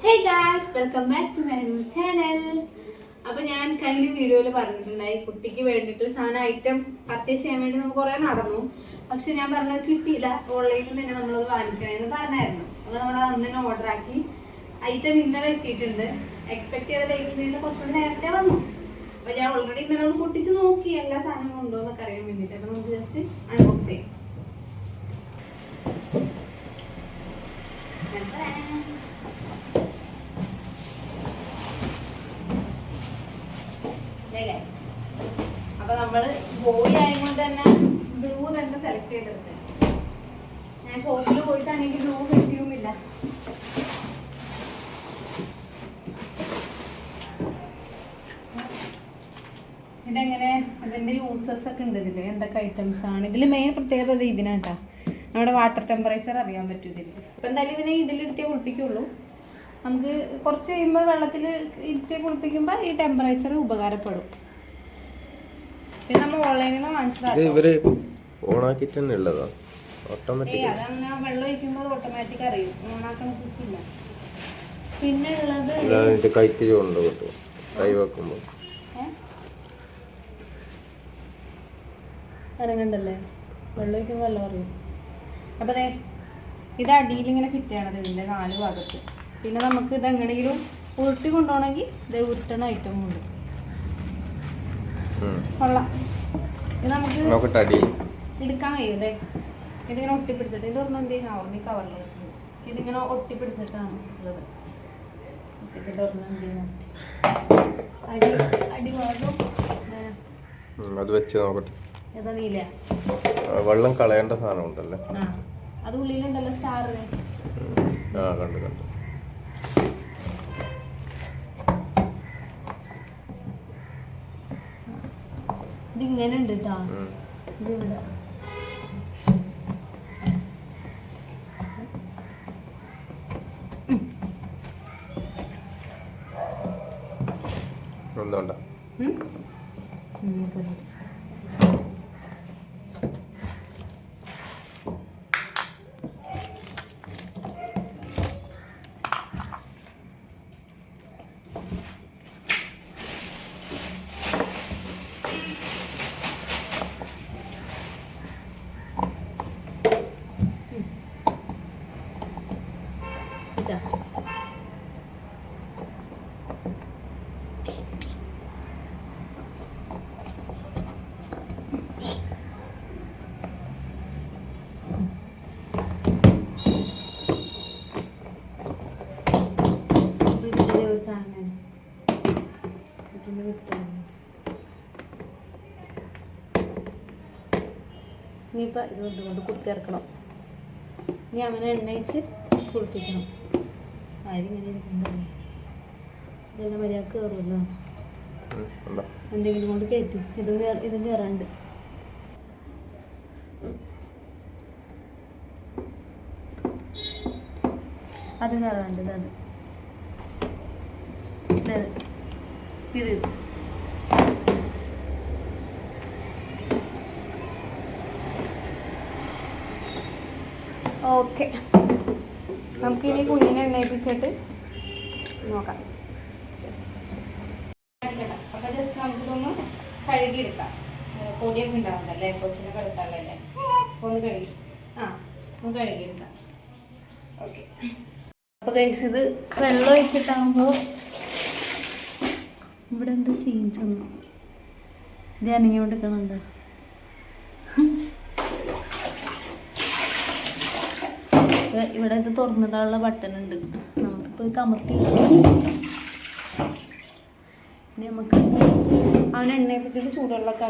Hey guys, welcome back to my new channel. അപ്പോൾ ഞാൻ കഴിഞ്ഞ വീഡിയോയിൽ പറഞ്ഞിട്ടുണ്ടായി കുട്ടിക്ക് വേണ്ടിയിട്ട് ഒരു സാധനം ഐറ്റം പർച്ചേസ് ചെയ്യാൻ വേണ്ടി നമുക്ക് കുറേ നടന്നു. പക്ഷെ ഞാൻ പറഞ്ഞത് കിട്ടിയില്ല, ഓൺലൈനിൽ തന്നെ നമ്മളത് വാങ്ങിക്കണമെന്ന് പറഞ്ഞായിരുന്നു. അപ്പോൾ നമ്മൾ അന്ന് തന്നെ ഓർഡർ ആക്കി. ഐറ്റം ഇന്നലെ എത്തിയിട്ടുണ്ട്. എക്സ്പെക്ട് ചെയ്ത ഡേറ്റിൽ കുറച്ചുകൂടി നേരത്തെ വന്നു. അപ്പോൾ ഞാൻ ഓൾറെഡി ഇന്നലെ ഒന്ന് പൊട്ടിച്ച് നോക്കി എല്ലാ സാധനങ്ങളും ഉണ്ടോ എന്നൊക്കെ അറിയാൻ വേണ്ടിയിട്ട്. അപ്പോൾ നമുക്ക് ജസ്റ്റ് അൺബോക്സ് ചെയ്യാം. അപ്പൊ നമ്മള് ബോയ് ആയതുകൊണ്ട് തന്നെ ബ്ലൂ തന്നെ സെലക്ട് ചെയ്തെടുത്ത്. ഞാൻ ഷോപ്പിൽ പോയിട്ടാണെങ്കിൽ ബ്ലൂ കിട്ടിയുമില്ല. ഇതെങ്ങനെ ഇതിന്റെ യൂസസ് ഒക്കെ ഉണ്ട് ഇതില്, എന്തൊക്കെ ഐറ്റംസ് ആണ് ഇതില്. മെയിൻ പ്രത്യേകത ഇതിനാട്ടാ, നമ്മുടെ വാട്ടർ ടെമ്പറേച്ചർ അറിയാൻ പറ്റും ഇതിൽ. ഇപ്പം എന്തായാലും ഇതിനെ ഇതിലിരുത്തിയേ കുളിപ്പിക്കുള്ളൂ. നമുക്ക് കുറച്ച് കഴിയുമ്പോൾ വെള്ളത്തിൽ ഇരുത്തിയെ കുളിപ്പിക്കുമ്പോൾ ഈ ടെമ്പറേച്ചർ ഉപകാരപ്പെടും. പിന്നെ നമ്മൾ ഓൺലൈനിൽ നിന്ന് വാങ്ങിച്ചതാണ്. അതങ്ങനെ വെള്ളം ഒഴിക്കുമ്പോൾ ഓട്ടോമാറ്റിക് അറിയും, ഓണാക്കുന്ന സ്വിച്ച് ഇല്ല. പിന്നെ ഉള്ളത് ഇറങ്ങണ്ടല്ലേ, വെള്ളം ഒഴിക്കുമ്പോൾ വെള്ളം അറിയും. അപ്പോൾ അതെ, ഇത് അടിയിൽ ഇങ്ങനെ ഫിറ്റ് ചെയ്യണത് ഇതിൻ്റെ 4 ഭാഗത്ത്. പിന്നെ നമുക്ക് ഇത് എങ്ങനെയെങ്കിലും ഉരുട്ടി കൊണ്ടുപോകണമെങ്കിൽ ഇത് ഉരുട്ടണ ഐറ്റമും ഉണ്ട്. കൊള്ളാം. ഇത് നമുക്ക് എടുക്കാൻ കഴിയും. അതെ, ഇതിങ്ങനെ ഒട്ടിപ്പിടിച്ചിട്ട് ഇത് ഒരെണ്ണം എന്ത് ചെയ്യുന്ന ഓർമ്മ കവറിൽ ഇതിങ്ങനെ ഒട്ടിപ്പിടിച്ചിട്ടാണ് ഉള്ളത്. ഇതിൻ്റെ ഒരെണ്ണം എന്ത് ചെയ്യുന്ന അടിഭാഗം അത് വെച്ച് നോക്കട്ടെ. ഏതാ നീല വെള്ളം കളയേണ്ട സാധനം ഉണ്ടല്ലേ, അത് ഉള്ളിലുണ്ടല്ലോ സ്റ്റാർ. കണ്ടു കണ്ടു. ഇതിങ്ങനെ ഉണ്ട് കേട്ടോ. ഇതിവിടെ ഒന്നുണ്ടോ? ഇനിയിപ്പോൾ ഇത് കൊണ്ട് കുത്തിയിറക്കണം. ഇനി അവനെ എണ്ണയിച്ച് കുളിപ്പിക്കണം. ആരിങ്ങനെ ഇരിക്കുന്നുണ്ടോ, ഇതെല്ലാം മര്യാദക്ക് കയറുമല്ലോ. എന്തെങ്കിലും കൊണ്ട് കയറ്റും. ഇത് കയറാണ്ട് അത് കയറാണ്ട് ഇത് ഓക്കെ. നമുക്കിനി കുഞ്ഞിനെ എണ്ണയിപ്പിച്ചിട്ട് നോക്കാം. അപ്പം ജസ്റ്റ് നമുക്കിതൊന്ന് കഴുകിയെടുക്കാം. പൊടിയൊക്കെ ഉണ്ടാവുന്നല്ലേ, കൊച്ചിനെ കിടത്താളല്ലേ. ഒന്ന് കഴുകിയെടുക്കാം. ഓക്കെ. അപ്പോൾ ഗൈസ്, ഇത് വെള്ളം ഒഴിച്ചിട്ടാകുമ്പോൾ ഇവിടെ എന്താ ചീഞ്ചൊന്നു ഇത് അനങ്ങിക്കൊണ്ടിരിക്കണുണ്ട്. ഇവിടെ ഇത് തുറന്നിടാനുള്ള ബട്ടൺ ഉണ്ട്. നമുക്കിപ്പോൾ ഇത് കമത്തി ഇനി നമുക്ക് അവനെ എണ്ണയിപ്പിച്ചിട്ട് ചൂടുവെള്ളമൊക്കെ